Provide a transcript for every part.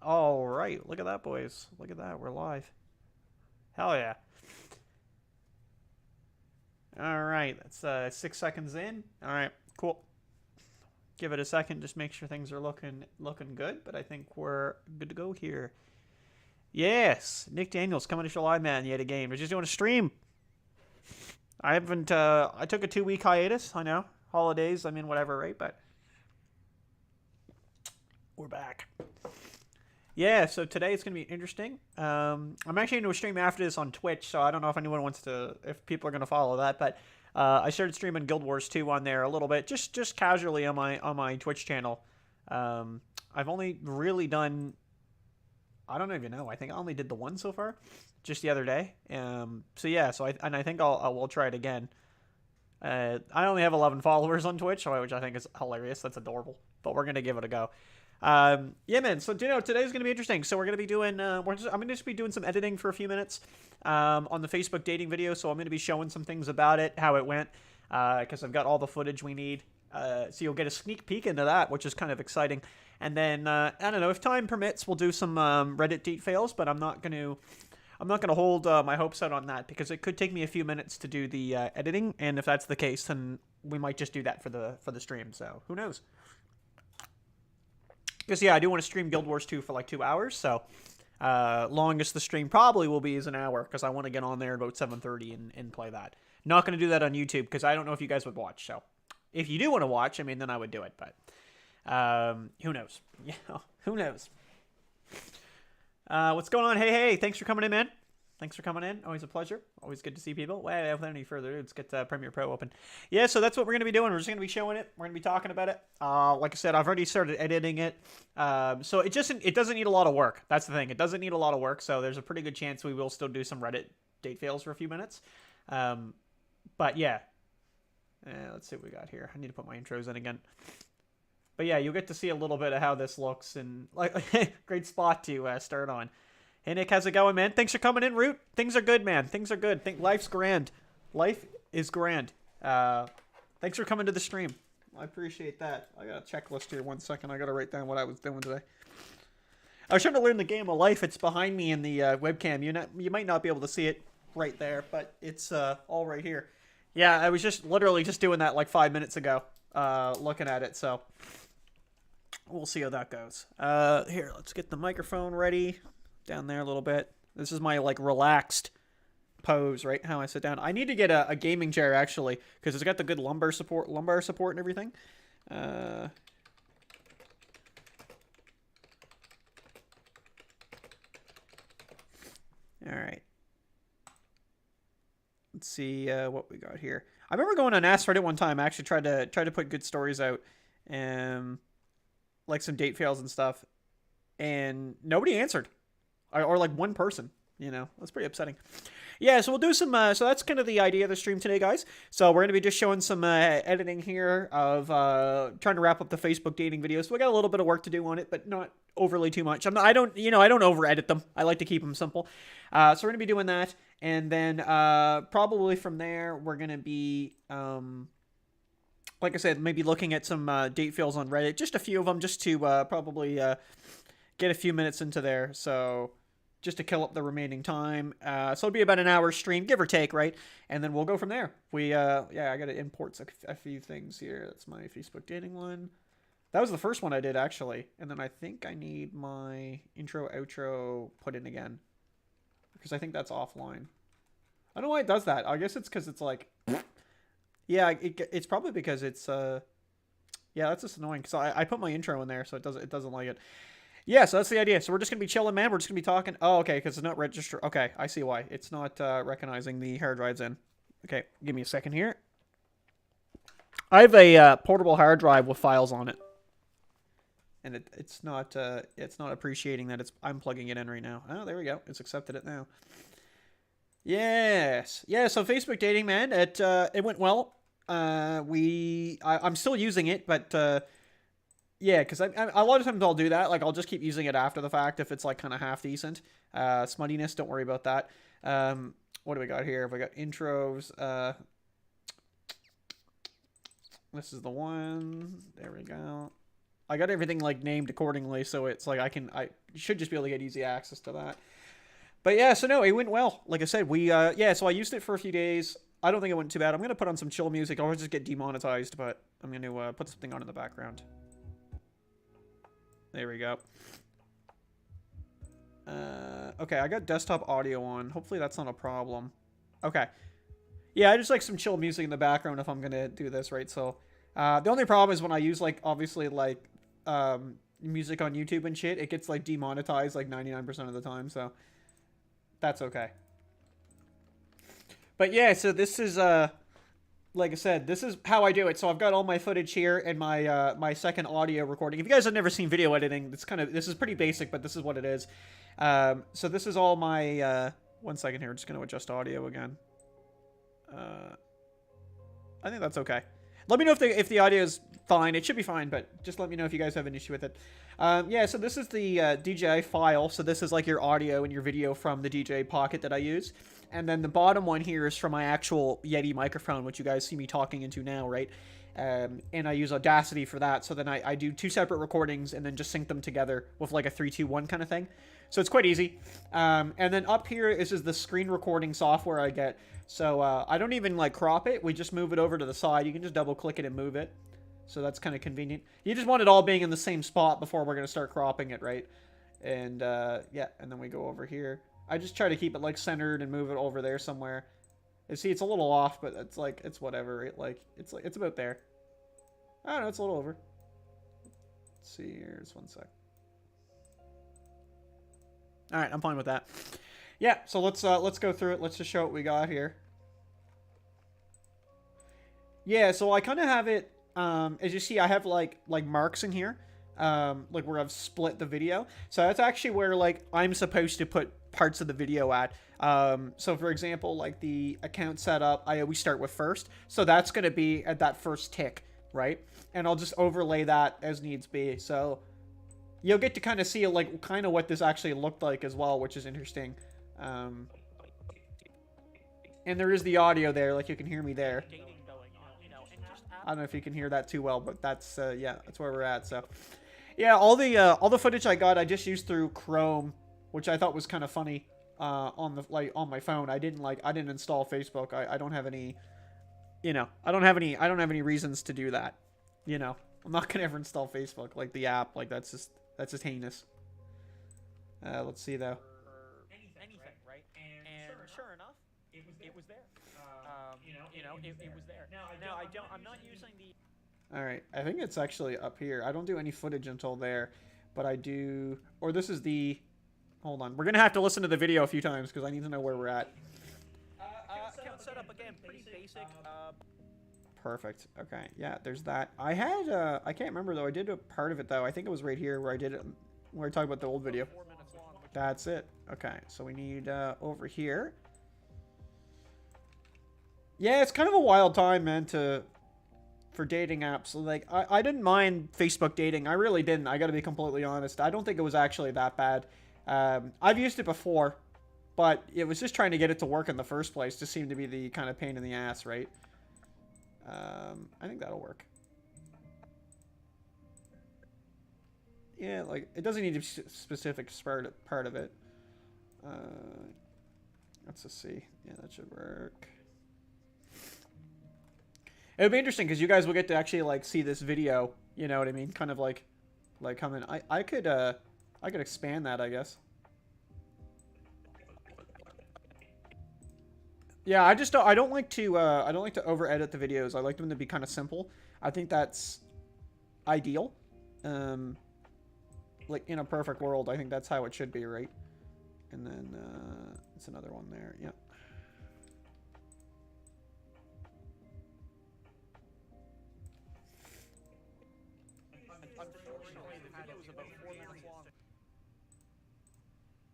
All right, look at that, boys. Look at that. We're live. Hell yeah. All right, that's 6 seconds in. All right, cool. Give it a second, just make sure things are looking good. But I think we're good to go here. Yes, Nick Daniels coming to show live, man. Yet again, we're just doing a stream. I haven't. I took a 2 week hiatus. I know holidays. I mean, whatever, right? But we're back. Yeah, so today it's going to be interesting. I'm actually going to stream after this on Twitch, so I don't know if anyone wants to, if people are going to follow that, but I started streaming Guild Wars 2 on there a little bit, just casually on my Twitch channel. I've only really done, I don't even know. I think I only did the one so far, just the other day. So yeah, I think we'll try it again. I only have 11 followers on Twitch, which I think is hilarious. That's adorable, but we're gonna give it a go. Yeah, man. So today's gonna be interesting. So we're gonna be doing. I'm gonna just be doing some editing for a few minutes on the Facebook dating video. So I'm gonna be showing some things about it, how it went, because I've got all the footage we need. So you'll get a sneak peek into that, which is kind of exciting. And then I don't know if time permits, we'll do some Reddit date fails, but I'm not gonna hold my hopes out on that because it could take me a few minutes to do the editing, and if that's the case, then we might just do that for the stream. So who knows? Because yeah, I do want to stream Guild Wars 2 for like 2 hours. So longest the stream probably will be is an hour because I want to get on there about 7:30 and play that. Not going to do that on YouTube because I don't know if you guys would watch. So if you do want to watch, I mean, then I would do it. But who knows? Yeah, who knows? What's going on? Hey, thanks for coming in, man. Thanks for coming in. Always a pleasure. Always good to see people. Well, without any further ado, let's get Premiere Pro open. Yeah, so that's what we're going to be doing. We're just going to be showing it. We're going to be talking about it. Like I said, I've already started editing it. So it doesn't need a lot of work. That's the thing. It doesn't need a lot of work. So there's a pretty good chance we will still do some Reddit date fails for a few minutes. But yeah. Let's see what we got here. I need to put my intros in again. But yeah, you'll get to see a little bit of how this looks and like great spot to start on. Hey Nick, how's it going, man? Thanks for coming in, Root. Things are good, man. Things are good. Life's grand. Life is grand. Thanks for coming to the stream. I appreciate that. I got a checklist here. 1 second. I got to write down what I was doing today. I was trying to learn the game of life. It's behind me in the webcam. You might not be able to see it right there, but it's all right here. Yeah, I was just literally just doing that like 5 minutes ago, looking at it. So we'll see how that goes. Here, let's get the microphone ready. Down there a little bit. This is my like relaxed pose, right? How I sit down. I need to get a gaming chair actually because it's got the good lumbar support and everything. All right. Let's see what we got here. I remember going on Ask Reddit one time. I actually tried to put good stories out, like some date fails and stuff, and nobody answered. Or like one person, that's pretty upsetting. Yeah, so we'll do some, so that's kind of the idea of the stream today, guys. So we're going to be just showing some editing here of trying to wrap up the Facebook dating videos. So we got a little bit of work to do on it, but not overly too much. I don't over edit them. I like to keep them simple. So we're going to be doing that. And then probably from there, we're going to be, like I said, maybe looking at some date fails on Reddit. Just a few of them just to probably get a few minutes into there. So just to kill up the remaining time. So it'll be about an hour stream, give or take, right? And then we'll go from there. I got to import a few things here. That's my Facebook dating one. That was the first one I did, actually. And then I think I need my intro, outro put in again. Because I think that's offline. I don't know why it does that. I guess it's because it's like... Yeah, it's probably because it's... Yeah, that's just annoying. Because I put my intro in there, so it doesn't like it. Yeah, so that's the idea. So we're just going to be chilling, man. We're just going to be talking. Oh, okay, because it's not registered. Okay, I see why. It's not recognizing the hard drives in. Okay, give me a second here. I have a portable hard drive with files on it. And it's not appreciating that I'm plugging it in right now. Oh, there we go. It's accepted it now. Yes. Yeah, so Facebook dating, man, it went well. I'm still using it, but... yeah, because a lot of times I'll do that. Like, I'll just keep using it after the fact if it's, like, kind of half decent. Smuttiness, don't worry about that. What do we got here? We got intros. This is the one. There we go. I got everything like named accordingly, so it's like I should just be able to get easy access to that. But yeah, so no, it went well. Like I said, yeah, so I used it for a few days. I don't think it went too bad. I'm gonna put on some chill music. I'll just get demonetized, but I'm gonna put something on in the background. There we go. Okay, I got desktop audio on. Hopefully that's not a problem. Okay. Yeah, I just like some chill music in the background if I'm gonna do this, right? So, the only problem is when I use, like, obviously, like, music on YouTube and shit, it gets, like, demonetized, like, 99% of the time, so that's okay. But yeah, so this is, like I said, this is how I do it. So I've got all my footage here and my my second audio recording. If you guys have never seen video editing, this is pretty basic, but this is what it is. So this is all my, one second here, I'm just going to adjust audio again. I think that's okay. Let me know if the audio is fine. It should be fine, but just let me know if you guys have an issue with it. Yeah, so this is the DJI file. So this is like your audio and your video from the DJI Pocket that I use. And then the bottom one here is from my actual Yeti microphone, which you guys see me talking into now, right? And I use Audacity for that. So then I do 2 separate recordings and then just sync them together with like a 3-2-1 kind of thing. So it's quite easy. And then up here, this is the screen recording software I get. So I don't even like crop it. We just move it over to the side. You can just double click it and move it. So that's kind of convenient. You just want it all being in the same spot before we're going to start cropping it, right? And yeah, and then we go over here. I just try to keep it like centered and move it over there somewhere. You see, it's a little off, but it's like, it's whatever, right? Like, it's about there. I don't know, it's a little over. Let's see here, just one sec. All right, I'm fine with that. Yeah, so let's go through it. Let's just show what we got here. Yeah, so I kind of have it, as you see, I have like marks in here, like where I've split the video. So that's actually where like I'm supposed to put parts of the video at. So for example, like the account setup, I always start with first. So that's going to be at that first tick, right? And I'll just overlay that as needs be. So you'll get to kind of see like kind of what this actually looked like as well, which is interesting. And there is the audio there, like you can hear me there. I don't know if you can hear that too well, but that's yeah, that's where we're at. So yeah, all the footage I got, I just used through Chrome, which I thought was kind of funny on my phone. I didn't install Facebook. I don't have any, you know, I don't have any reasons to do that. You know, I'm not gonna ever install Facebook, like the app. Like that's just heinous. Let's see though. Anything, right? And sure enough, it was there. It was there. Now I'm not using the. All right, I think it's actually up here. I don't do any footage until there, but I do. Or this is the. Hold on, we're gonna have to listen to the video a few times because I need to know where we're at. Account setup again, pretty basic. Perfect. Okay, yeah, there's that. I had I can't remember though. I did a part of it though. I think it was right here where I did it, where I talked about the old video. 4 minutes long. That's it. Okay, so we need over here. Yeah, it's kind of a wild time, man, for dating apps. Like, I didn't mind Facebook dating. I really didn't. I got to be completely honest. I don't think it was actually that bad. I've used it before, but it was just trying to get it to work in the first place. Just seemed to be the kind of pain in the ass, right? I think that'll work. Yeah, like, it doesn't need a specific part of it. Let's just see. Yeah, that should work. It would be interesting because you guys will get to actually like see this video. You know what I mean? Kind of like come in. I could expand that, I guess. Yeah, I don't like to over edit the videos. I like them to be kind of simple. I think that's ideal. Like in a perfect world, I think that's how it should be, right? And then it's another one there. Yep.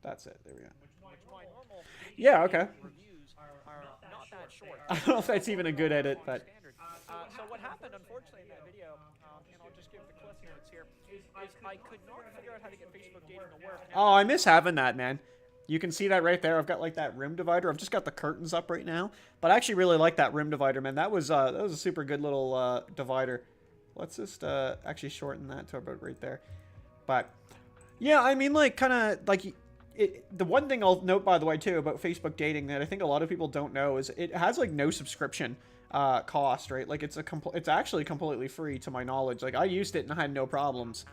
That's it. There we go. Yeah, okay. Reviews are not that short. I don't know if that's even a good edit, but... So what happened, unfortunately, in that video, and I'll just give the cliff notes here, is I could not figure out how to get Facebook dating to work. Oh, I miss having that, man. You can see that right there. I've got like that rim divider. I've just got the curtains up right now, but I actually really like that rim divider, man. That was a super good little divider. let's just actually shorten that to about right there. But yeah, I mean, like, kind of like the one thing I'll note, by the way, too, about Facebook dating that I think a lot of people don't know is it has like no subscription cost, right? Like it's actually completely free to my knowledge. Like I used it and I had no problems.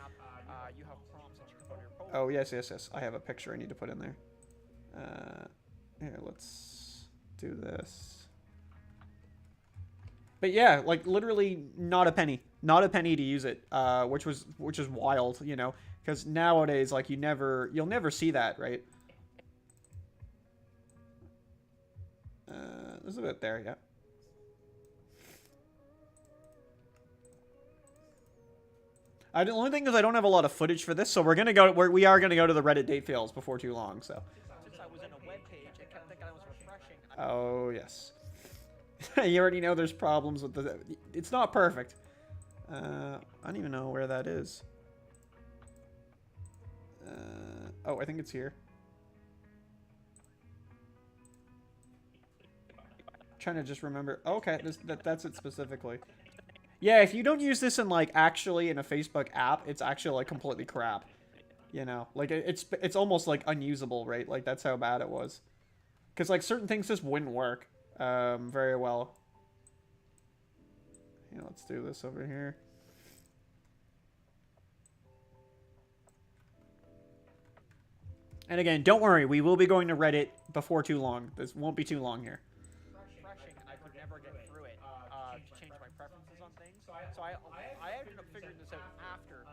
You have prompts that you can put in your poll. Oh yes, yes, yes. I have a picture I need to put in there. Here, let's do this. But yeah, like literally not a penny to use it, which is wild, you know, because nowadays like you'll never see that, right? There's a bit there, yeah. The only thing is I don't have a lot of footage for this, so we are gonna go to the Reddit date fails before too long, so. Since I was in a web page, I kept thinking I was refreshing. Oh yes. You already know there's problems with the. It's not perfect. I don't even know where that is. Oh, I think it's here. Trying to just remember. Oh, okay, that's it specifically. Yeah, if you don't use this in like actually in a Facebook app, it's actually like completely crap. You know, like it's almost like unusable, right? Like that's how bad it was. Because like certain things just wouldn't work very well. Yeah, let's do this over here. And again, don't worry, we will be going to Reddit before too long. This won't be too long here. Refreshing, I could never get through it to change my preferences on things. So I ended up figuring this out after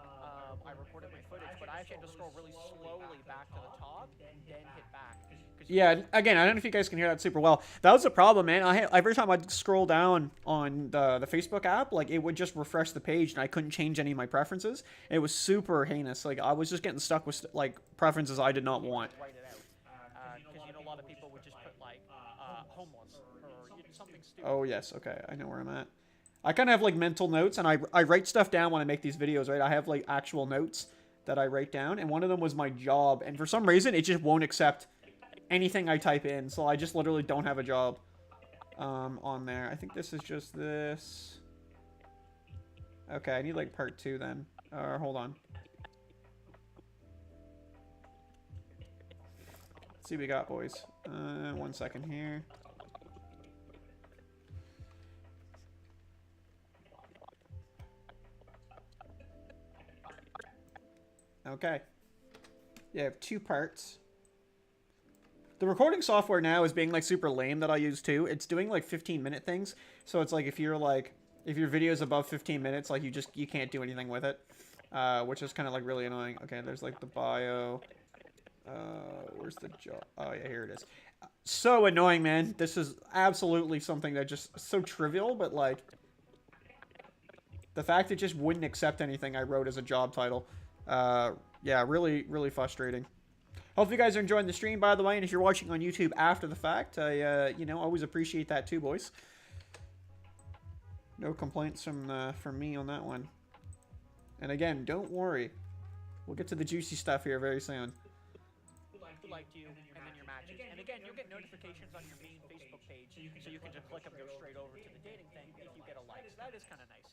I recorded my footage, but I actually had to scroll really slowly back to the top and then hit back. Yeah, again, I don't know if you guys can hear that super well. That was the problem, man. Every time I'd scroll down on the Facebook app, like it would just refresh the page, and I couldn't change any of my preferences. It was super heinous. Like I was just getting stuck with like preferences I did not want. Write it out, because you know a lot of people would just put like homeless or something stupid. Oh yes, okay, I know where I'm at. I kind of have like mental notes, and I write stuff down when I make these videos, right? I have like actual notes that I write down, and one of them was my job, and for some reason it just won't accept anything I type in, so I just literally don't have a job on there. I think this is just this. Okay, I need like part 2 then. Hold on. Let's see what we got, boys. 1 second here. Okay. Yeah, I have 2 parts. The recording software now is being like super lame that I use too. It's doing like 15-minute things. So it's like if your video is above 15 minutes, like you can't do anything with it. Which is kind of like really annoying. Okay, there's like the bio. Where's the job? Oh yeah, here it is. So annoying, man. This is absolutely something that just so trivial, but like the fact it just wouldn't accept anything I wrote as a job title. Yeah, really, really frustrating. Hope you guys are enjoying the stream, by the way, and if you're watching on YouTube after the fact, I, you know, always appreciate that too, boys. No complaints from me on that one. And again, don't worry. We'll get to the juicy stuff here very soon. Who liked you, and then your matches. And again, you'll get notifications on your main Facebook page, so you can just click them and go straight over to the dating thing if you get a like. So that is kind of nice.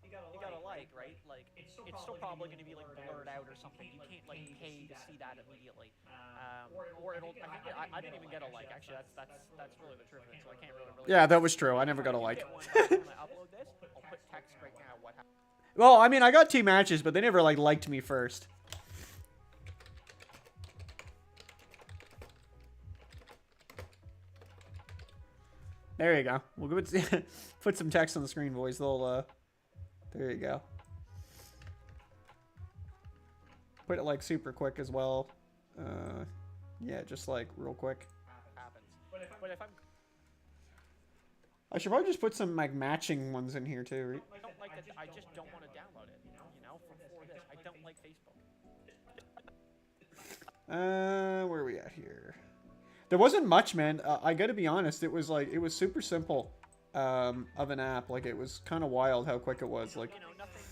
You got a like, right? Like, it's still probably going to be like blurred out or something. You can't like pay to see that immediately, or it'll. I didn't even get a like. Actually, that's really the truth of it. So I can't really. Yeah, that was true. I never got a like. When I upload this, I'll put text right now. What happened? Well, I mean, I got 2 matches, but they never like liked me first. There you go. We'll put some text on the screen, boys. There you go. Put it like super quick as well. Yeah, just like real quick. Happens. But if I'm I should probably just put some like matching ones in here too. Right? I don't like that. I just don't want to download it. You know, for this, I don't like Facebook. Where are we at here? There wasn't much, man. I gotta be honest. It was super simple. Of an app. Like, it was kind of wild how quick it was. Like, You know, nothing,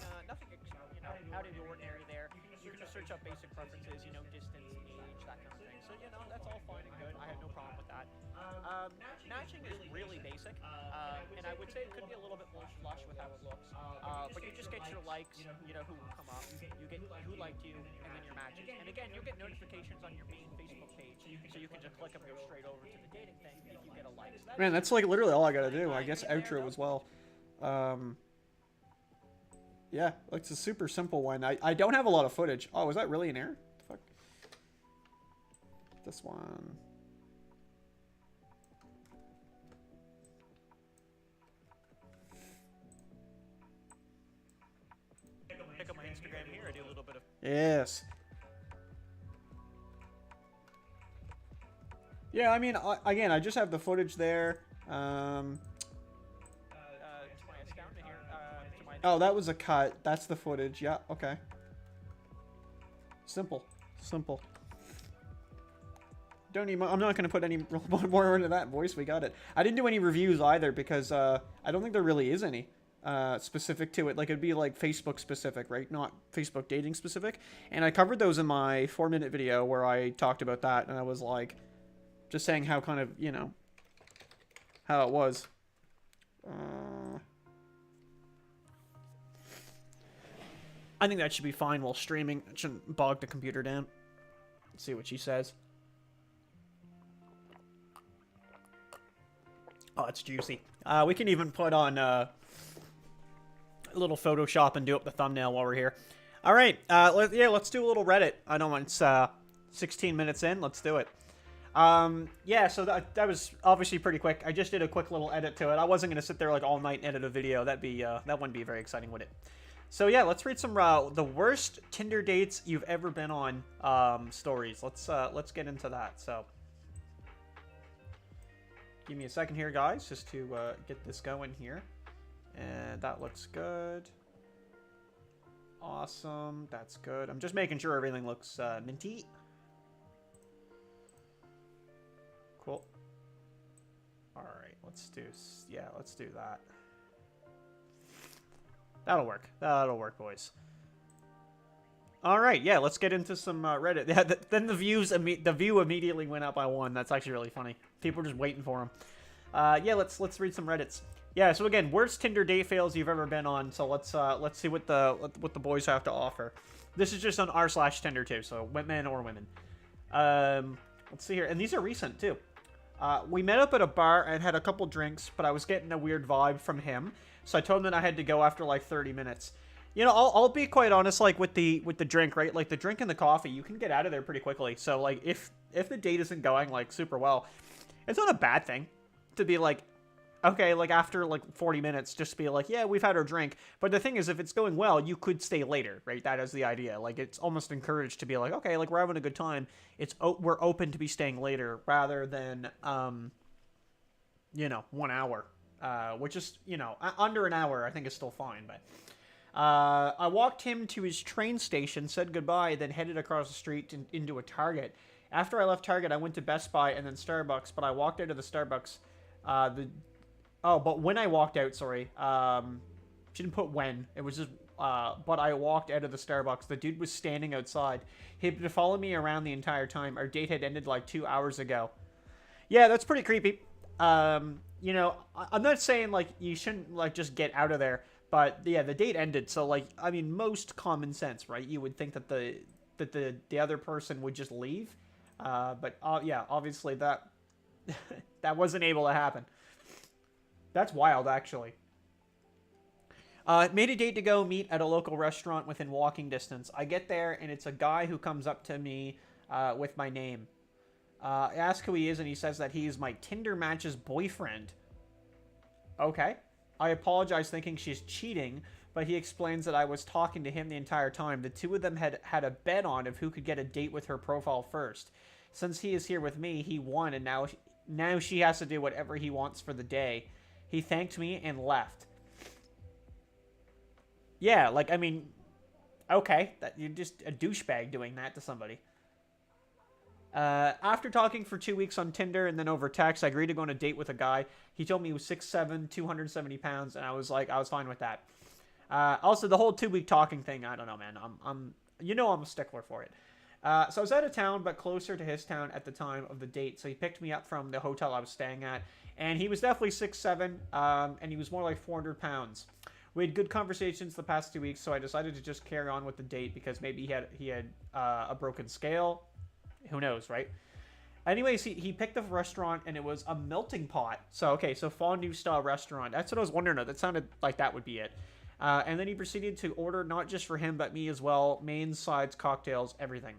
you know, out of the ordinary there. You can just search search up basic preferences, you know, distance, age, that kind of thing. So, you know, that's all fine and good. I have no problem with that. Matching is really basic, and I would say it could be a little bit more lush with how it looks. But you just get your likes, you know, who will come up. You get who liked you, and then your matches. And again, you'll get notifications on your main Facebook page, so you can just click them and go straight over to the dating thing if you get a like. So Man, that's like literally all I gotta do. I guess outro as well. Yeah, it's a super simple one. I don't have a lot of footage. Oh, was that really an error? Fuck. This one. Pick up my Instagram here. I do a little bit of. Yes. Yeah, I mean, again, I just have the footage there. To my account here. To my. Oh, that was a cut. That's the footage. Yeah, okay. Simple. Simple. Don't even, I'm not going to put any more into that voice. We got it. I didn't do any reviews either because I don't think there really is any specific to it. Like, it'd be like Facebook specific, right? Not Facebook dating specific. And I covered those in my 4-minute video where I talked about that. And I was like, just saying how kind of, you know, how it was. I think that should be fine while streaming. It shouldn't bog the computer down. Let's see what she says. Oh, it's juicy. We can even put on a little Photoshop and do up the thumbnail while we're here. All right, let's do a little Reddit. I know it's 16 minutes in. Let's do it. Yeah, so that was obviously pretty quick. I just did a quick little edit to it. I wasn't gonna sit there like all night and edit a video. That wouldn't be very exciting, would it? So yeah, let's read some the worst Tinder dates you've ever been on stories. Let's get into that. So. Give me a second here, guys, just to get this going here. And that looks good. Awesome. That's good. I'm just making sure everything looks minty. Cool. All right, let's do that. That'll work. That'll work, boys. All right, yeah, let's get into some Reddit. Yeah, then the view immediately went up by 1. That's actually really funny. People are just waiting for them. Yeah, let's read some Reddits. Yeah, so again, worst Tinder date fails you've ever been on. So let's see what the boys have to offer. This is just on r/Tinder too, so men or women. Let's see here, and these are recent too. We met up at a bar and had a couple drinks, but I was getting a weird vibe from him, so I told him that I had to go after like 30 minutes. You know, I'll be quite honest, like with the drink, right? Like the drink and the coffee, you can get out of there pretty quickly. So like if the date isn't going like super well, it's not a bad thing to be like, okay, like after like 40 minutes, just be like, yeah, we've had our drink. But the thing is, if it's going well, you could stay later, right? That is the idea. Like it's almost encouraged to be like, okay, like we're having a good time. We're open to be staying later rather than, you know, 1 hour, which is, you know, under an hour, I think is still fine, but. I walked him to his train station, said goodbye, then headed across the street into a Target. After I left Target, I went to Best Buy and then Starbucks, but I walked out of the Starbucks. But when I walked out, sorry, she didn't put when. It was just, but I walked out of the Starbucks. The dude was standing outside. He'd been following me around the entire time. Our date had ended like 2 hours ago. Yeah, that's pretty creepy. You know, I'm not saying like you shouldn't like just get out of there. But yeah, the date ended, so like I mean, most common sense, right? You would think that the other person would just leave, but yeah, obviously that that wasn't able to happen. That's wild, actually. Made a date to go meet at a local restaurant within walking distance. I get there and it's a guy who comes up to me with my name. I ask who he is and he says that he is my Tinder Match's boyfriend. Okay. I apologize thinking she's cheating, but he explains that I was talking to him the entire time. The two of them had a bet on of who could get a date with her profile first. Since he is here with me, he won, and now she has to do whatever he wants for the day. He thanked me and left. Yeah, like, I mean, okay, you're just a douchebag doing that to somebody. After talking for 2 weeks on Tinder and then over text, I agreed to go on a date with a guy. He told me he was 6'7", 270 pounds, and I was fine with that. Also, the whole 2 week talking thing, I don't know, man. you know I'm a stickler for it. So I was out of town, but closer to his town at the time of the date. So he picked me up from the hotel I was staying at, and he was definitely 6'7", and he was more like 400 pounds. We had good conversations the past 2 weeks, so I decided to just carry on with the date because maybe he had a broken scale. Who knows, right? Anyways, he picked a restaurant, and it was a melting pot. So, okay, so fondue style restaurant. That's what I was wondering of. That sounded like that would be it. And then he proceeded to order not just for him, but me as well. Mains, sides, cocktails, everything.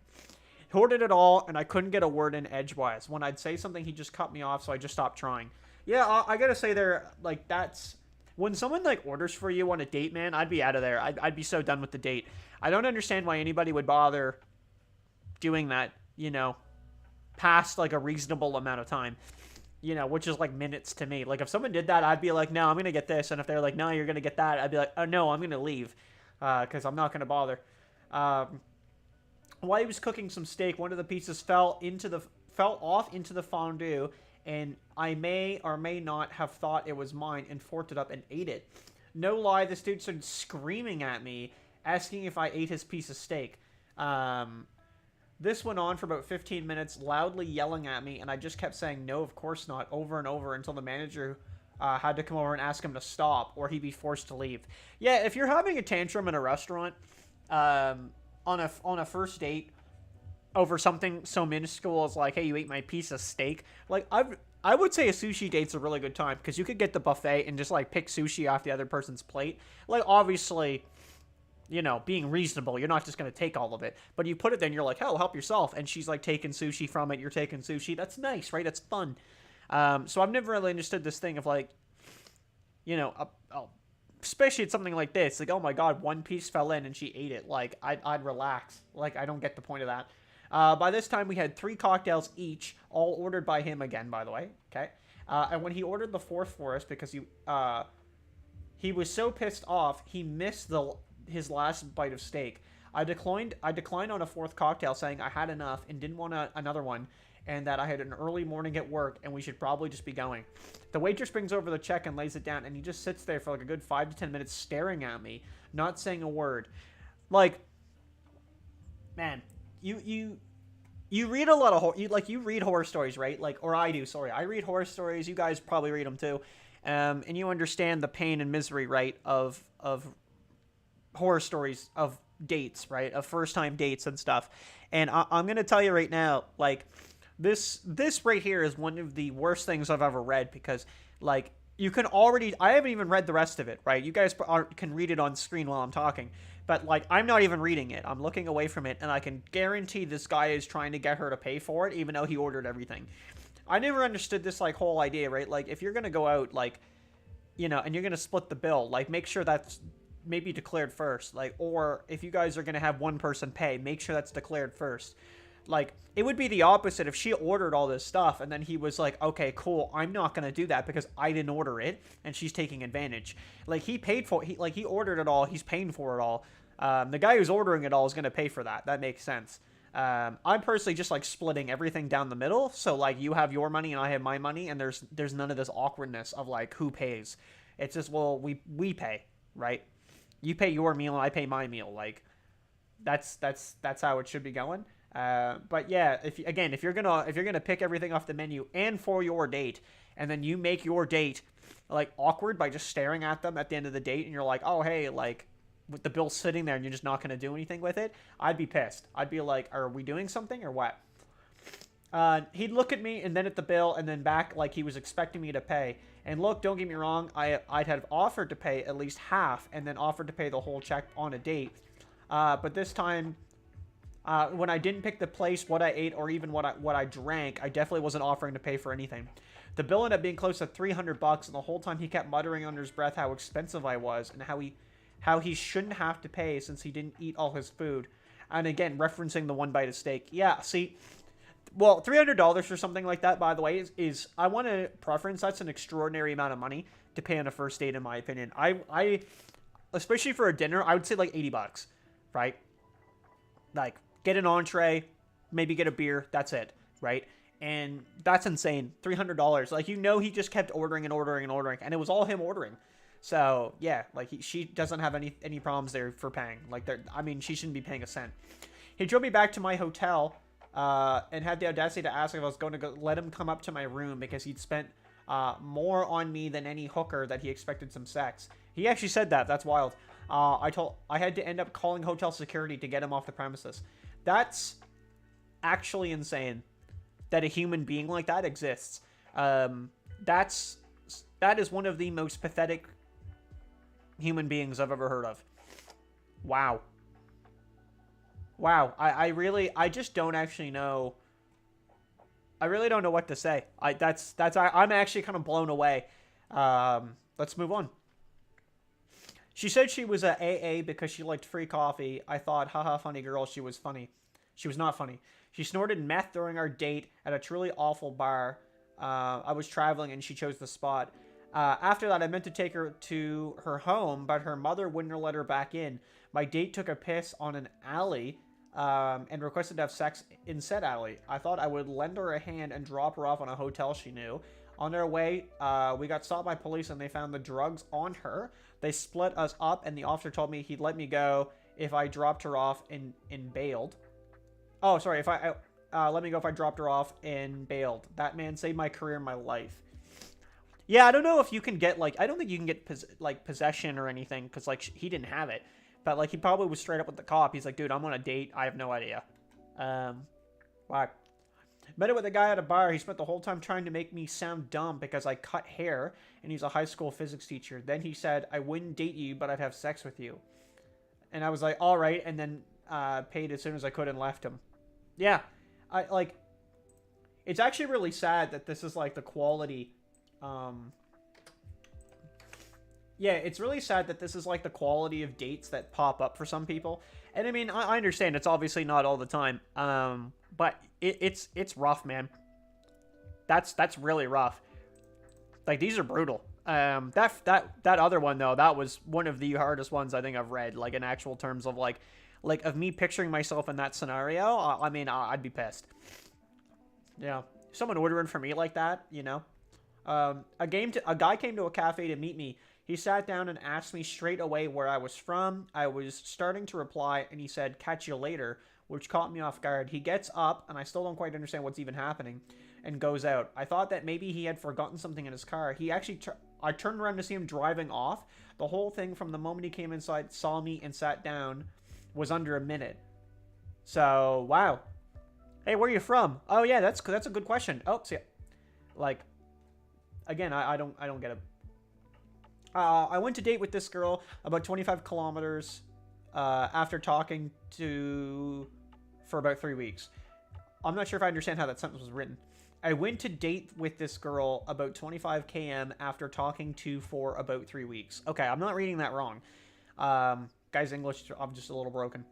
He ordered it all, and I couldn't get a word in edgewise. When I'd say something, he just cut me off, so I just stopped trying. Yeah, I gotta say there, like, that's... When someone, like, orders for you on a date, man, I'd be out of there. I'd be so done with the date. I don't understand why anybody would bother doing that, you know, past, like, a reasonable amount of time, you know, which is, like, minutes to me. Like, if someone did that, I'd be like, no, I'm gonna get this, and if they're like, no, you're gonna get that, I'd be like, oh, no, I'm gonna leave, because I'm not gonna bother. While he was cooking some steak, one of the pieces fell off into the fondue, and I may or may not have thought it was mine and forked it up and ate it. No lie, this dude started screaming at me, asking if I ate his piece of steak. This went on for about 15 minutes, loudly yelling at me, and I just kept saying, no, of course not, over and over until the manager had to come over and ask him to stop, or he'd be forced to leave. Yeah, if you're having a tantrum in a restaurant on a first date over something so minuscule as like, hey, you ate my piece of steak, like, I would say a sushi date's a really good time, because you could get the buffet and just, like, pick sushi off the other person's plate. Like, obviously, you know, being reasonable, you're not just going to take all of it, but you put it there and you're like, hell, help yourself, and she's like taking sushi from it, you're taking sushi. That's nice, right? That's fun. So I've never really understood this thing of, like, you know, especially at something like this, like, oh my god, one piece fell in and she ate it. Like, I'd relax. Like, I don't get the point of that. By this time we had 3 cocktails each, all ordered by him again, by the way. Okay. And when he ordered the 4th for us, because he was so pissed off, he missed his last bite of steak. I declined on a 4th cocktail, saying I had enough and didn't want another one, and that I had an early morning at work and we should probably just be going. The waitress brings over the check and lays it down, and he just sits there for like a good 5 to 10 minutes staring at me, not saying a word. Like, man, you read a lot of you read horror stories, right? Like, or I do. Sorry, I read horror stories. You guys probably read them too, and you understand the pain and misery, right, of horror stories of dates, right, of first time dates and stuff. And I'm gonna tell you right now, like, this right here is one of the worst things I've ever read, because, like, you can already, I haven't even read the rest of it, right? You guys can read it on screen while I'm talking, but, like, I'm not even reading it. I'm looking away from it, and I can guarantee this guy is trying to get her to pay for it, even though he ordered everything. I never understood this, like, whole idea, right? Like, if you're gonna go out, like, you know, and you're gonna split the bill, like, make sure that's maybe declared first. Like, or if you guys are gonna have one person pay, make sure that's declared first. Like, it would be the opposite if she ordered all this stuff and then he was like, okay, cool, I'm not gonna do that because I didn't order it, and she's taking advantage. Like, he paid for it, he ordered it all, he's paying for it all. The guy who's ordering it all is gonna pay for that. That makes sense. I'm personally just, like, splitting everything down the middle, so, like, you have your money and I have my money, and there's none of this awkwardness of, like, who pays. It's just, well, we pay, right? You pay your meal and I pay my meal. Like, that's how it should be going. But yeah, if you're gonna pick everything off the menu and for your date, and then you make your date, like, awkward by just staring at them at the end of the date, and you're like, oh, hey, like, with the bill sitting there and you're just not gonna do anything with it, I'd be pissed. I'd be like, are we doing something or what? He'd look at me and then at the bill and then back like he was expecting me to pay. And look, don't get me wrong, I'd have offered to pay at least half and then offered to pay the whole check on a date. But this time, when I didn't pick the place, what I ate, or even what I drank, I definitely wasn't offering to pay for anything. The bill ended up being close to $300, and the whole time he kept muttering under his breath how expensive I was and how he shouldn't have to pay since he didn't eat all his food. And again, referencing the one bite of steak. Yeah, see, well, $300 for something like that, by the way, is I want to preference, that's an extraordinary amount of money to pay on a first date, in my opinion. I especially for a dinner, I would say like $80, right? Like, get an entree, maybe get a beer, that's it, right? And that's insane. $300. Like, you know, he just kept ordering and ordering and ordering, and it was all him ordering. So yeah, like she doesn't have any problems there for paying. Like, I mean, she shouldn't be paying a cent. He drove me back to my hotel, and had the audacity to ask if I was going to let him come up to my room because he'd spent more on me than any hooker that he expected some sex. He actually said that. That's wild. I had to end up calling hotel security to get him off the premises. That's actually insane that a human being like that exists. That is one of the most pathetic human beings I've ever heard of. Wow. Wow. I just don't actually know. I really don't know what to say. I'm actually kind of blown away. Let's move on. She said she was a AA because she liked free coffee. I thought, haha, funny girl, she was funny. She was not funny. She snorted meth during our date at a truly awful bar. I was traveling and she chose the spot. After that, I meant to take her to her home, but her mother wouldn't let her back in. My date took a piss on an alley and requested to have sex in said alley. I thought I would lend her a hand and drop her off on a hotel she knew. On their way, we got stopped by police and they found the drugs on her. They split us up and the officer told me he'd let me go if I dropped her off and bailed. Oh, sorry, if I let me go if I dropped her off and bailed. That man saved my career and my life. Yeah, I don't know if you can get, like, I don't think you can get, possession or anything, because, like, he didn't have it. But, like, he probably was straight up with the cop. He's like, dude, I'm on a date. I have no idea. Why? Met it with a guy at a bar. He spent the whole time trying to make me sound dumb because I cut hair, and he's a high school physics teacher. Then he said, I wouldn't date you, but I'd have sex with you. And I was like, all right, and then paid as soon as I could and left him. Yeah, it's actually really sad that this is, like, the quality... yeah, it's really sad that this is like the quality of dates that pop up for some people. And I mean, I understand it's obviously not all the time. But it's rough, man. That's really rough. Like, these are brutal. That other one though, that was one of the hardest ones I think I've read, like in actual terms of like of me picturing myself in that scenario. I mean, I'd be pissed. Yeah. Someone ordering for me like that, you know? A guy came to a cafe to meet me. He sat down and asked me straight away where I was from. I was starting to reply, and he said, catch you later, which caught me off guard. He gets up, and I still don't quite understand what's even happening, and goes out. I thought that maybe he had forgotten something in his car. He actually, I turned around to see him driving off. The whole thing from the moment he came inside, saw me, and sat down was under a minute. So, wow. Hey, where are you from? Oh, yeah, that's a good question. Oh, see, like... Again, I don't get it. I went to date with this girl about 25 kilometers after talking for about 3 weeks. I'm not sure if I understand how that sentence was written. I went to date with this girl about 25 km after talking for about 3 weeks. Okay, I'm not reading that wrong. Guys, English, I'm just a little broken.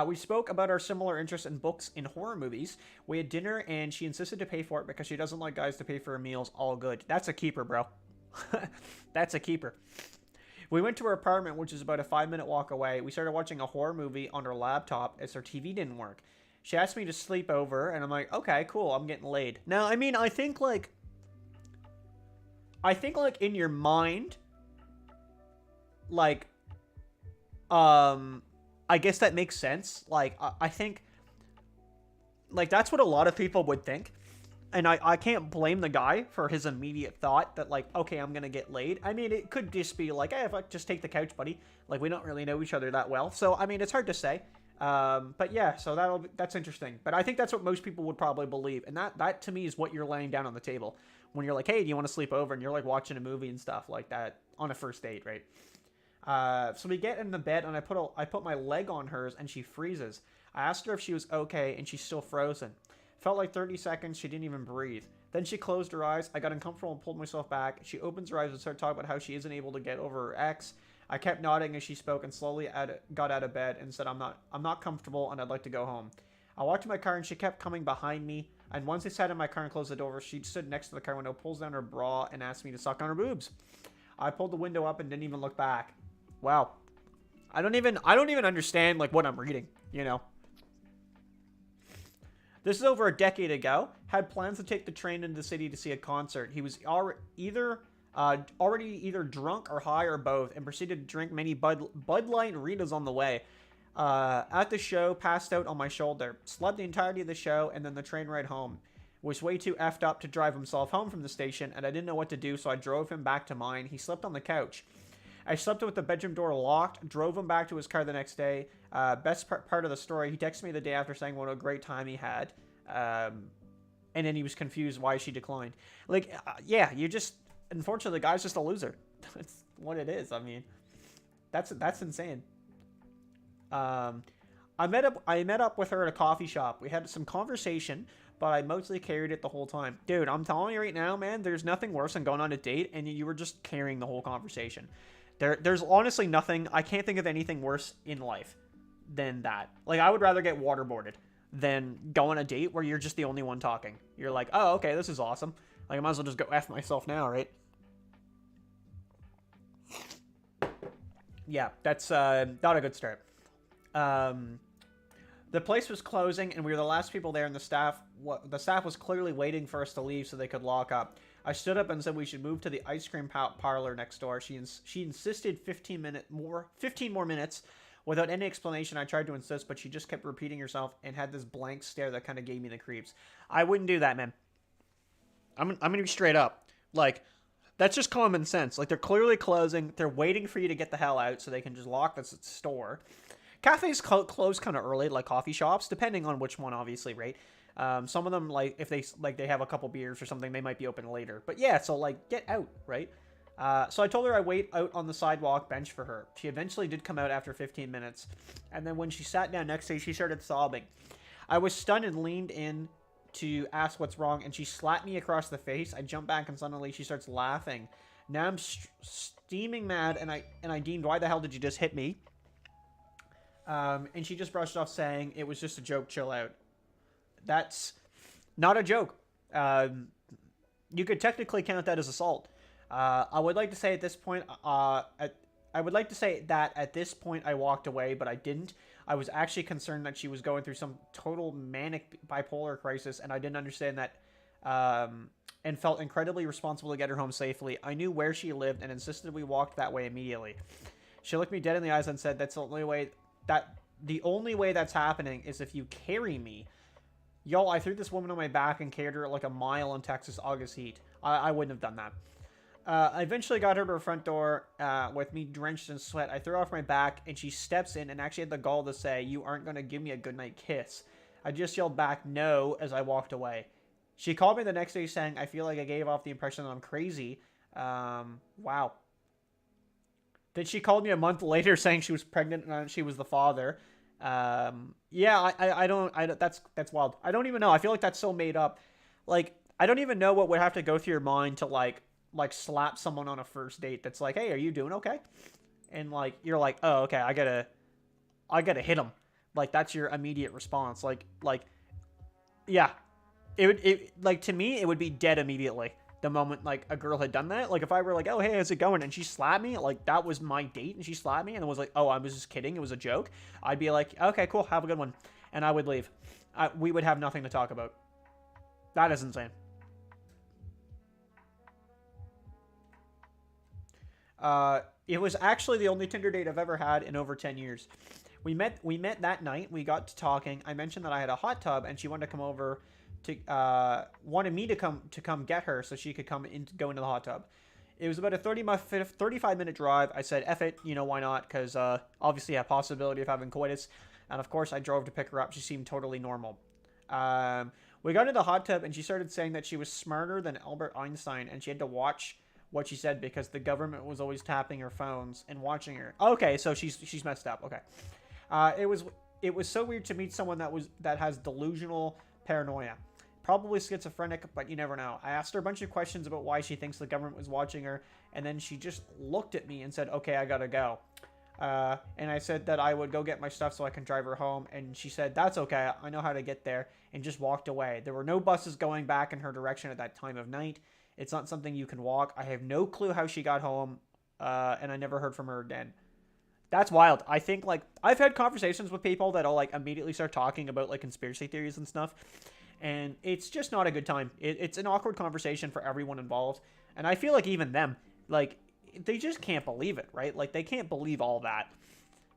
We spoke about our similar interests in books and horror movies. We had dinner, and she insisted to pay for it because she doesn't like guys to pay for her meals. All good. That's a keeper, bro. That's a keeper. We went to her apartment, which is about a 5-minute walk away. We started watching a horror movie on her laptop as her TV didn't work. She asked me to sleep over, and I'm like, okay, cool, I'm getting laid. Now, I mean, I think, like, in your mind, like, I guess that makes sense. Like, I think, like, that's what a lot of people would think. And I can't blame the guy for his immediate thought that, like, okay, I'm gonna get laid. I mean, it could just be like, hey, if I just take the couch, buddy. Like, we don't really know each other that well. So, I mean, it's hard to say. But yeah, so that's interesting. But I think that's what most people would probably believe. And that to me is what you're laying down on the table. When you're like, hey, do you want to sleep over? And you're, like, watching a movie and stuff like that on a first date, right? So we get in the bed, and I put my leg on hers, and she freezes. I asked her if she was okay, and she's still frozen. Felt like 30 seconds, she didn't even breathe. Then she closed her eyes. I got uncomfortable and pulled myself back. She opens her eyes and started talking about how she isn't able to get over her ex. I kept nodding as she spoke and slowly got out of bed and said, I'm not comfortable and I'd like to go home. I walked to my car and she kept coming behind me. And once I sat in my car and closed the door, she stood next to the car window, pulls down her bra, and asked me to suck on her boobs. I pulled the window up and didn't even look back. Wow. I don't even understand, like, what I'm reading, you know? This is over a decade ago. Had plans to take the train into the city to see a concert. He was either already either drunk or high or both, and proceeded to drink many Bud Light and Ritas on the way. At the show, passed out on my shoulder, slept the entirety of the show, and then the train ride home. Was way too effed up to drive himself home from the station, and I didn't know what to do, so I drove him back to mine. He slept on the couch. I slept with the bedroom door locked, drove him back to his car the next day. Best part of the story, he texted me the day after saying what a great time he had. And then he was confused why she declined. Like, yeah, you just... Unfortunately, the guy's just a loser. That's what it is. I mean, that's insane. I met up with her at a coffee shop. We had some conversation, but I mostly carried it the whole time. Dude, I'm telling you right now, man, there's nothing worse than going on a date and you were just carrying the whole conversation. There's honestly nothing, I can't think of anything worse in life than that. Like, I would rather get waterboarded than go on a date where you're just the only one talking. You're like, oh, okay, this is awesome. Like, I might as well just go F myself now, right? Yeah, that's not a good start. The place was closing, and we were the last people there, and the staff was clearly waiting for us to leave so they could lock up. I stood up and said we should move to the ice cream parlor next door. She insisted 15 more minutes. Without any explanation, I tried to insist, but she just kept repeating herself and had this blank stare that kind of gave me the creeps. I wouldn't do that, man. I'm gonna be straight up. Like, that's just common sense. Like, they're clearly closing. They're waiting for you to get the hell out so they can just lock this store. Cafes close kind of early, like coffee shops, depending on which one, obviously, right? Some of them, like, if they have a couple beers or something, they might be open later. But yeah, so, like, get out, right? So I told her I'd wait out on the sidewalk bench for her. She eventually did come out after 15 minutes. And then when she sat down next to me, she started sobbing. I was stunned and leaned in to ask what's wrong, and she slapped me across the face. I jump back, and suddenly she starts laughing. Now I'm steaming mad, and I deemed, why the hell did you just hit me? And she just brushed off saying, it was just a joke, chill out. That's not a joke. You could technically count that as assault. I would like to say at this point, I would like to say that at this point I walked away, but I didn't. I was actually concerned that she was going through some total manic bipolar crisis, and I didn't understand that, and felt incredibly responsible to get her home safely. I knew where she lived and insisted we walked that way immediately. She looked me dead in the eyes and said, the only way that's happening is if you carry me. Yo, I threw this woman on my back and carried her like a mile in Texas August heat. I wouldn't have done that. I eventually got her to her front door with me drenched in sweat. I threw her off my back, and she steps in and actually had the gall to say, you aren't going to give me a goodnight kiss. I just yelled back, no, as I walked away. She called me the next day saying, I feel like I gave off the impression that I'm crazy. Wow. Then she called me a month later saying she was pregnant and she was the father. Yeah, I don't, that's wild. I don't even know. I feel like that's so made up. Like, I don't even know what would have to go through your mind to, like slap someone on a first date that's like, hey, are you doing okay? And, like, you're like, oh, okay, I gotta hit him. Like, that's your immediate response. Like, yeah. Like, to me, it would be dead immediately the moment, like, a girl had done that. Like, if I were like, oh, hey, how's it going? And she slapped me, like, that was my date, and she slapped me, and it was like, oh, I was just kidding, it was a joke. I'd be like, okay, cool, have a good one. And I would leave. We would have nothing to talk about. That is insane. It was actually the only Tinder date I've ever had in over 10 years. We met that night. We got to talking. I mentioned that I had a hot tub, and she wanted to come over to, wanted me to come get her so she could go into the hot tub. It was about a 35-minute drive. I said, F it, why not? Because, obviously a possibility of having coitus. And of course I drove to pick her up. She seemed totally normal. We got into the hot tub, and she started saying that she was smarter than Albert Einstein, and she had to watch what she said because the government was always tapping her phones and watching her. Okay, so she's messed up. Okay. It was so weird to meet someone that has delusional paranoia. Probably schizophrenic, but you never know. I asked her a bunch of questions about why she thinks the government was watching her, and then she just looked at me and said, okay, I gotta go. And I said that I would go get my stuff so I can drive her home, and she said, that's okay, I know how to get there, and just walked away. There were no buses going back in her direction at that time of night. It's not something you can walk. I have no clue how she got home, and I never heard from her again. That's wild. I think, like, I've had conversations with people that'll, like, immediately start talking about, like, conspiracy theories and stuff, and it's just not a good time. It's an awkward conversation for everyone involved, And I feel like even them, like, they just can't believe it, right? Like, they can't believe all that.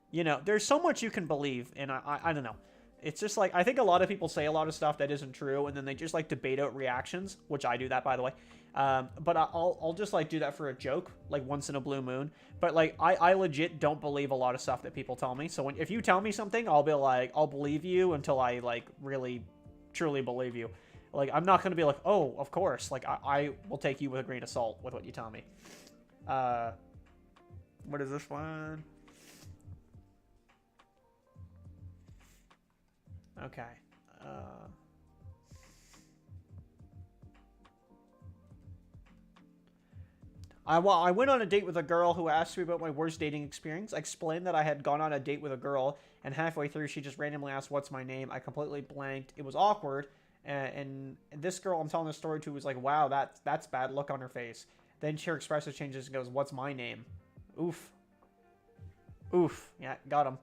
You know, there's so much you can believe, and I don't know. It's just like, I think a lot of people say a lot of stuff that isn't true, and then they just like debate out reactions, which I do that, by the way. But I'll just like do that for a joke, like once in a blue moon. But like, I legit don't believe a lot of stuff that people tell me. So if you tell me something, I'll be like, I'll believe you until I like really, truly believe you. Like, I'm not going to be like, oh, of course. Like, I will take you with a grain of salt with what you tell me. What is this one? Okay. I went on a date with a girl who asked me about my worst dating experience. I explained that I had gone on a date with a girl, and halfway through, she just randomly asked, "What's my name?" I completely blanked. It was awkward, and this girl I'm telling the story to was like, "Wow, that's bad." Look on her face. Then her expression changes and goes, "What's my name?" Oof. Oof. Yeah, got him.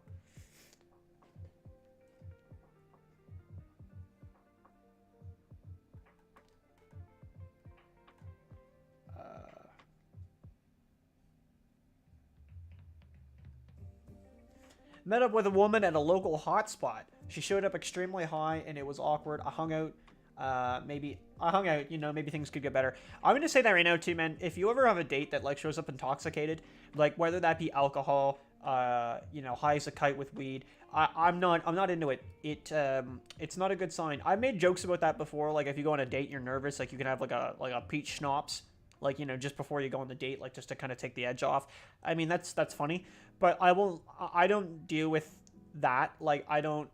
Met up with a woman at a local hotspot. She showed up extremely high, and it was awkward. I hung out. You know, maybe things could get better. I'm gonna say that right now too, man. If you ever have a date that like shows up intoxicated, like whether that be alcohol, you know, high as a kite with weed, I'm not into it. It's not a good sign. I've made jokes about that before. Like if you go on a date, you're nervous. Like you can have like a peach schnapps, like, you know, just before you go on the date, like just to kind of take the edge off. I mean, that's funny, but I don't deal with that. Like I don't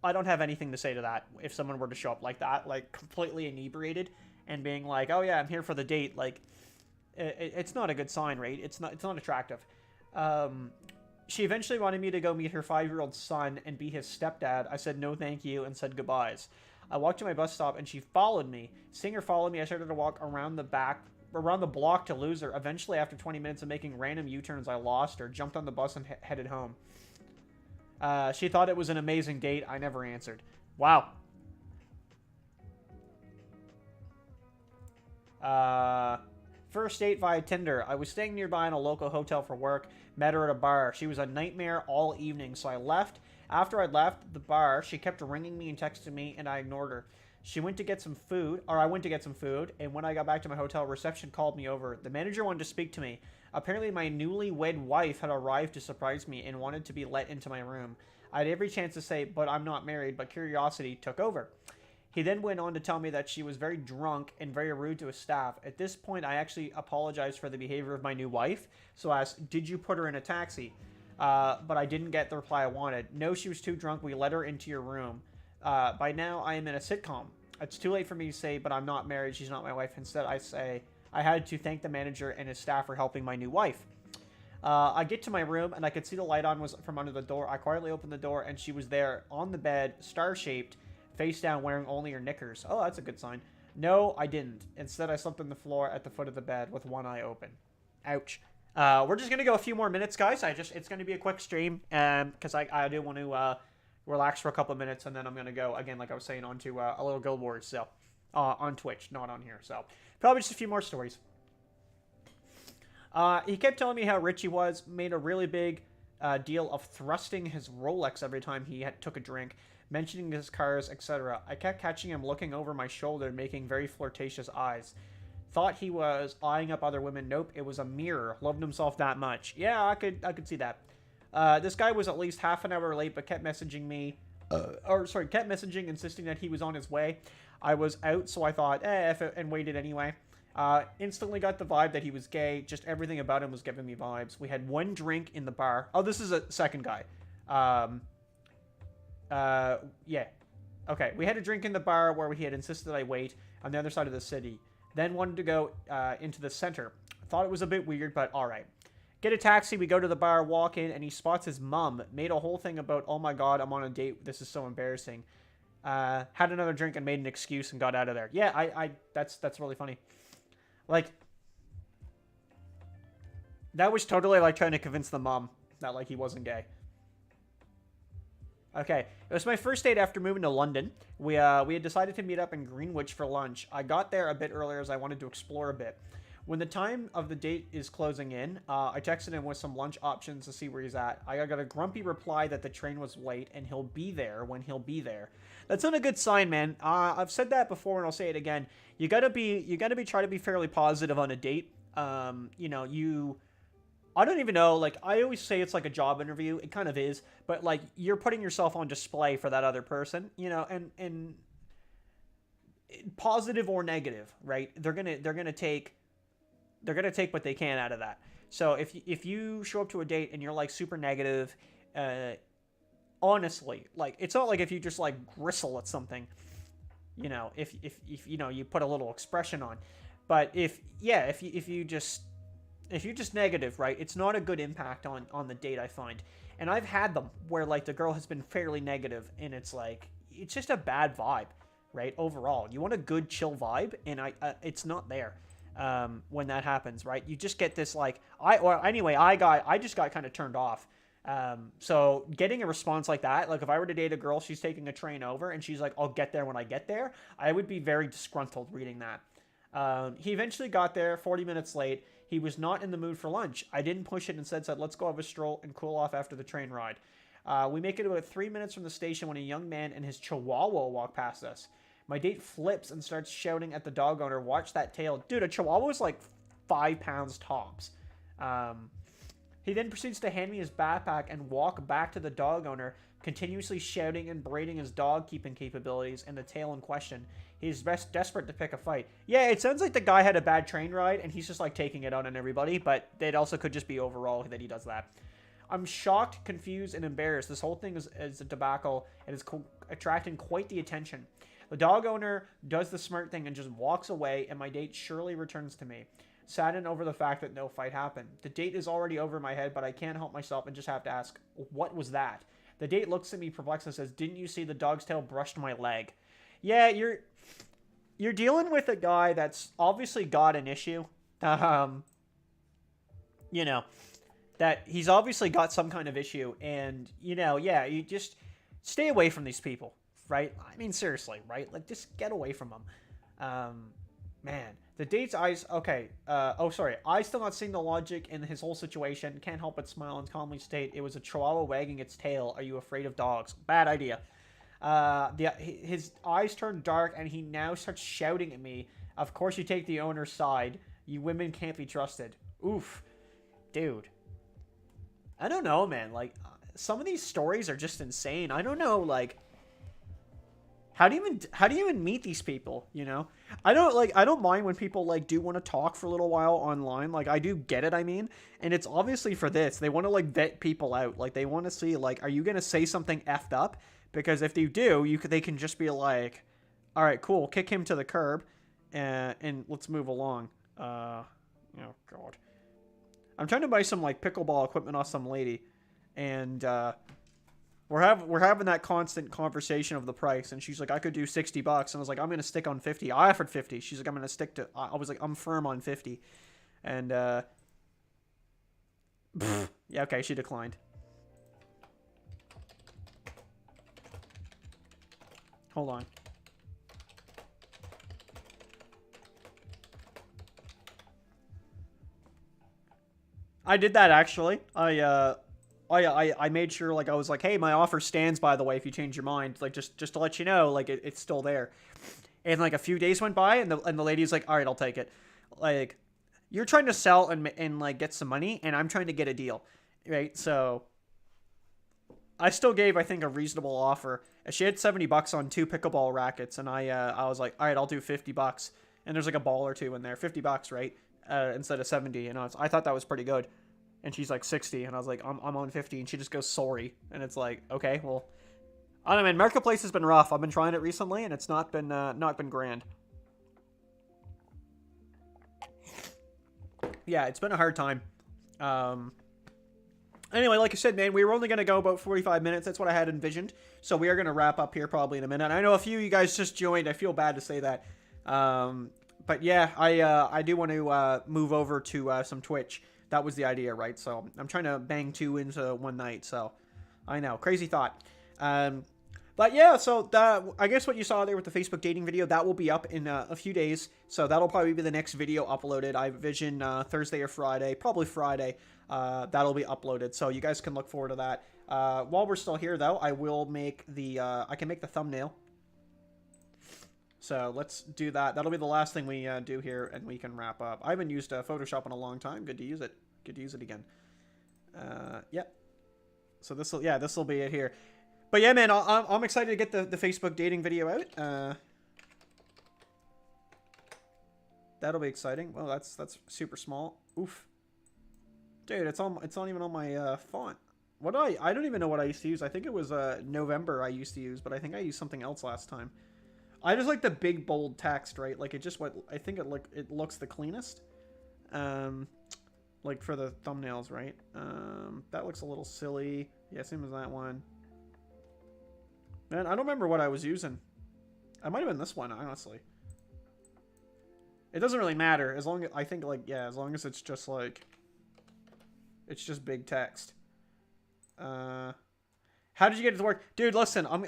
have anything to say to that if someone were to show up like that, like completely inebriated and being like, "Oh yeah, I'm here for the date." Like it's not a good sign, right? It's not attractive. She eventually wanted me to go meet her 5-year-old son and be his stepdad. I said no thank you and said goodbyes. I walked to my bus stop and she followed me. Seeing her follow me, I started to walk around the block to lose her. Eventually, after 20 minutes of making random U-turns, I lost her, jumped on the bus, and headed home. She thought it was an amazing date. I never answered. Wow. First date via Tinder. I was staying nearby in a local hotel for work. Met her at a bar. She was a nightmare all evening, so I left. After I left the bar, she kept ringing me and texting me, and I ignored her. I went to get some food, and when I got back to my hotel, reception called me over. The manager wanted to speak to me. Apparently, my newlywed wife had arrived to surprise me and wanted to be let into my room. I had every chance to say, "But I'm not married," but curiosity took over. He then went on to tell me that she was very drunk and very rude to his staff. At this point, I actually apologized for the behavior of my new wife, so I asked, "Did you put her in a taxi?" But I didn't get the reply I wanted. "No, she was too drunk. We let her into your room." By now, I am in a sitcom. It's too late for me to say, "But I'm not married. She's not my wife." Instead, I say, I had to thank the manager and his staff for helping my new wife. I get to my room, and I could see the light on was from under the door. I quietly opened the door, and she was there on the bed, star-shaped, face down, wearing only her knickers. Oh, that's a good sign. No, I didn't. Instead, I slept on the floor at the foot of the bed with one eye open. Ouch. We're just going to go a few more minutes, guys. It's going to be a quick stream, because I do want to relax for a couple of minutes, and then I'm going to go, again, like I was saying, on to a little Guild Wars, so, on Twitch, not on here, so, probably just a few more stories. He kept telling me how rich he was, made a really big deal of thrusting his Rolex every time he took a drink, mentioning his cars, etc. I kept catching him looking over my shoulder, making very flirtatious eyes. Thought he was eyeing up other women. Nope, it was a mirror. Loved himself that much. Yeah, I could see that. This guy was at least half an hour late, but kept messaging me. Kept messaging, insisting that he was on his way. I was out, so I thought, F it, and waited anyway. Instantly got the vibe that he was gay. Just everything about him was giving me vibes. We had one drink in the bar. Oh, this is a second guy. Yeah. Okay, we had a drink in the bar where he had insisted I wait on the other side of the city. Then wanted to go into the center. Thought it was a bit weird, but alright. Get a taxi, we go to the bar, walk in, and he spots his mom. Made a whole thing about, "Oh my god, I'm on a date, this is so embarrassing." Had another drink and made an excuse and got out of there. Yeah, that's really funny. Like, that was totally like trying to convince the mom that like he wasn't gay. Okay, it was my first date after moving to London. We had decided to meet up in Greenwich for lunch. I got there a bit earlier as I wanted to explore a bit. When the time of the date is closing in, I texted him with some lunch options to see where he's at. I got a grumpy reply that the train was late and he'll be there when he'll be there. That's not a good sign, man. I've said that before and I'll say it again. You gotta be trying to be fairly positive on a date. You know, I don't even know, like, I always say it's like a job interview. It kind of is, but, like, you're putting yourself on display for that other person, you know, and positive or negative, right? They're gonna take what they can out of that. So if you show up to a date and you're, like, super negative, honestly, like, it's not like if you just, like, gristle at something, you know, if you know, you put a little expression on, but if you just negative, right, it's not a good impact on the date, I find. And I've had them where, like, the girl has been fairly negative and it's like, it's just a bad vibe, right? Overall, you want a good chill vibe, and it's not there when that happens, right? You just get this, like, I just got kind of turned off. So getting a response like that, like, if I were to date a girl, she's taking a train over and she's like, I'll get there when I get there, I would be very disgruntled reading that. He eventually got there 40 minutes late. He was not in the mood for lunch. I didn't push it and instead said, let's go have a stroll and cool off after the train ride. We make it about 3 minutes from the station when a young man and his chihuahua walk past us. My date flips and starts shouting at the dog owner, watch that tail. Dude, a chihuahua is like 5 pounds tops. He then proceeds to hand me his backpack and walk back to the dog owner, continuously shouting and berating his dog-keeping capabilities and the tail in question. He's desperate to pick a fight. Yeah, it sounds like the guy had a bad train ride, and he's just, like, taking it out on everybody, but it also could just be overall that he does that. I'm shocked, confused, and embarrassed. This whole thing is a debacle, and is attracting quite the attention. The dog owner does the smart thing and just walks away, and my date surely returns to me, saddened over the fact that no fight happened. The date is already over my head, but I can't help myself and just have to ask, what was that? The date looks at me perplexed and says, didn't you see the dog's tail brushed my leg? Yeah, you're dealing with a guy that's obviously got an issue. You know, that he's obviously got some kind of issue, and, you know, yeah, you just stay away from these people, right? I mean, seriously, right? Like, just get away from them. Man, the date's eyes, okay, I still not seeing the logic in his whole situation. Can't help but smile and calmly state, it was a chihuahua wagging its tail. Are you afraid of dogs? Bad idea. His eyes turn dark and he now starts shouting at me. Of course you take the owner's side. You women can't be trusted. Oof. Dude. I don't know, man. Like, some of these stories are just insane. I don't know, like, how do you even meet these people, you know? I don't mind when people, like, do want to talk for a little while online. Like, I do get it, I mean. And it's obviously for this. They want to, like, vet people out. Like, they want to see, like, are you going to say something effed up? Because if they do, they can just be like, all right, cool, kick him to the curb, and let's move along. Oh, God. I'm trying to buy some, like, pickleball equipment off some lady, and we're having that constant conversation of the price, and she's like, I could do $60, and I was like, I'm going to stick on 50. I offered 50. She's like, I'm going to stick to, I was like, I'm firm on 50. And, yeah, okay, she declined. Hold on. I did that, actually. I made sure, like, I was like, hey, my offer stands, by the way, if you change your mind. Like, just to let you know, like, it's still there. And, like, a few days went by, and the lady's like, all right, I'll take it. Like, you're trying to sell and like, get some money, and I'm trying to get a deal, right? So I still gave, I think, a reasonable offer. She had $70 on 2 pickleball rackets, and I was like, all right, I'll do $50. And there's like a ball or two in there, $50, right? Instead of 70. And I thought that was pretty good. And she's like 60, and I was like, I'm on 50, and she just goes, sorry. And it's like, okay, well, I don't know, man. Marketplace has been rough. I've been trying it recently, and it's not been grand. Yeah, it's been a hard time. Anyway, like I said, man, we were only going to go about 45 minutes. That's what I had envisioned. So we are going to wrap up here probably in a minute. I know a few of you guys just joined. I feel bad to say that. But yeah, I do want to move over to some Twitch. That was the idea, right? So I'm trying to bang 2 into one night. So I know. Crazy thought. But yeah, so that, I guess what you saw there with the Facebook dating video, that will be up in a few days. So that'll probably be the next video uploaded. I vision Thursday or Friday, probably Friday. That'll be uploaded, so you guys can look forward to that. While we're still here, though, I will make the I can make the thumbnail. So let's do that. That'll be the last thing we do here, and we can wrap up. I haven't used Photoshop in a long time. Good to use it. Good to use it again. Yeah. So this will be it here. But yeah, man, I'm excited to get the Facebook dating video out. That'll be exciting. Well, that's super small. Oof, dude, it's not even on my font. What I don't even know what I used to use. I think it was November I used to use, but I think I used something else last time. I just like the big bold text, right? Like I think it looks the cleanest. Like for the thumbnails, right? That looks a little silly. Yeah, same as that one. Man, I don't remember what I was using. I might have been this one, honestly. It doesn't really matter as long as I think as long as it's just like it's just big text. How did you get it to work, dude? Listen, I'm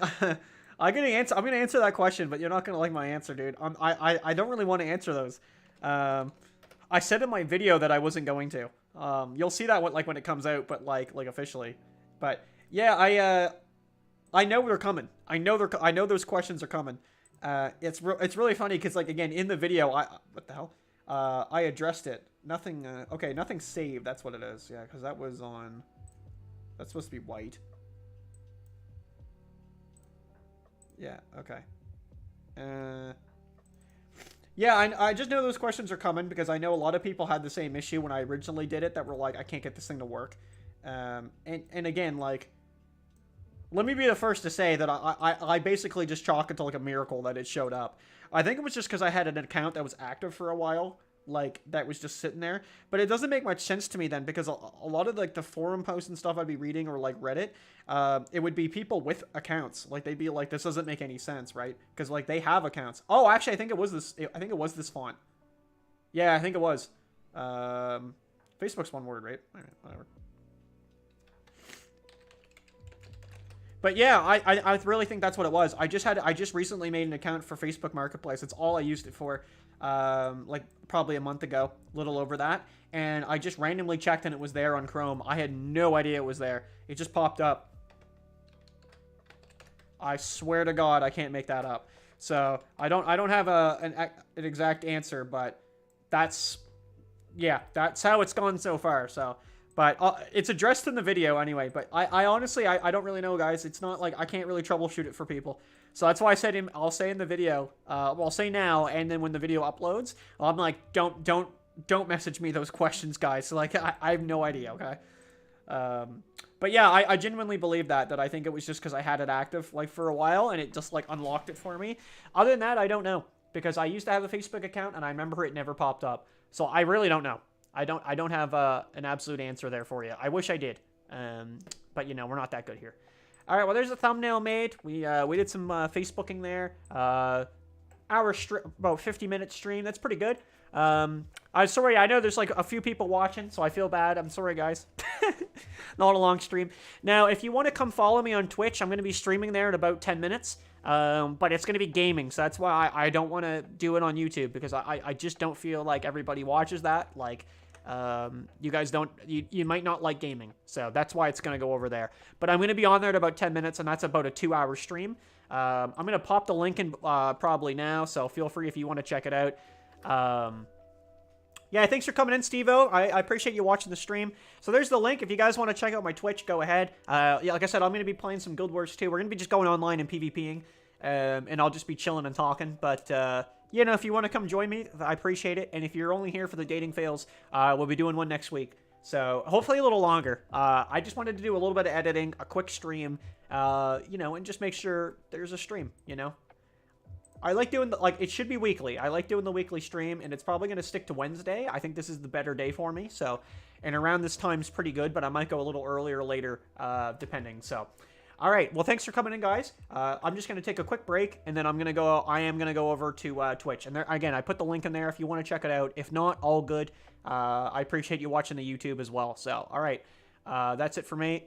gonna answer that question, but you're not gonna like my answer, dude. I don't really want to answer those. I said in my video that I wasn't going to. You'll see that when it comes out, but like officially. But yeah, I know they're coming. I know those questions are coming. It's really funny because again in the video what the hell? I addressed it. Nothing. Okay, nothing saved. That's what it is. Yeah, because that was on. That's supposed to be white. Yeah. Okay. Yeah, I just know those questions are coming because I know a lot of people had the same issue when I originally did it that were like, I can't get this thing to work. And again, like, let me be the first to say that I basically just chalk it to like a miracle that it showed up. I think it was just because I had an account that was active for a while, like that was just sitting there. But it doesn't make much sense to me then because a lot of like the forum posts and stuff I'd be reading or like Reddit, it would be people with accounts. Like they'd be like, this doesn't make any sense, right? Because like they have accounts. Oh, actually, I think it was this. I think it was this font. Yeah, I think it was. Facebook's one word, right? All right, whatever. But yeah, I really think that's what it was. I just recently made an account for Facebook Marketplace. It's all I used it for. Like probably a month ago, a little over that, and I just randomly checked and it was there on Chrome. I had no idea it was there. It just popped up. I swear to God, I can't make that up. So I don't have an exact answer, but that's how it's gone so far. So. But it's addressed in the video anyway. But I honestly, I don't really know, guys. It's not like I can't really troubleshoot it for people. So that's why I said I'll say in the video. Well, I'll say now, and then when the video uploads, I'm like, don't message me those questions, guys. So like, I have no idea. Okay. But yeah, I genuinely believe that I think it was just because I had it active like for a while, and it just like unlocked it for me. Other than that, I don't know because I used to have a Facebook account, and I remember it never popped up. So I really don't know. I don't have an absolute answer there for you. I wish I did, but you know we're not that good here. All right, well there's a thumbnail made. We did some Facebooking there. About 50-minute stream. That's pretty good. I'm sorry. I know there's like a few people watching, so I feel bad. I'm sorry, guys. Not a long stream. Now, if you want to come follow me on Twitch, I'm going to be streaming there in about 10 minutes. But it's going to be gaming, so that's why I don't want to do it on YouTube because I just don't feel like everybody watches that. Like. You guys you might not like gaming, so that's why it's going to go over there. But I'm going to be on there in about 10 minutes, and that's about a 2-hour stream. I'm going to pop the link in probably now, so feel free if you want to check it out. Yeah, thanks for coming in, Steve-O. I appreciate you watching the stream. So there's the link. If you guys want to check out my Twitch, go ahead. Yeah, like I said, I'm going to be playing some Guild Wars 2. We're going to be just going online and PvPing, and I'll just be chilling and talking, but... you know, if you want to come join me, I appreciate it. And if you're only here for the dating fails, we'll be doing one next week. So hopefully a little longer. I just wanted to do a little bit of editing, a quick stream, you know, and just make sure there's a stream, you know. I like doing it should be weekly. I like doing the weekly stream, and it's probably going to stick to Wednesday. I think this is the better day for me. So, and around this time's pretty good, but I might go a little earlier or later, depending. So. All right. Well, thanks for coming in, guys. I'm just going to take a quick break, and then I am going to go over to Twitch. And there, again, I put the link in there if you want to check it out. If not, all good. I appreciate you watching the YouTube as well. So, all right. That's it for me.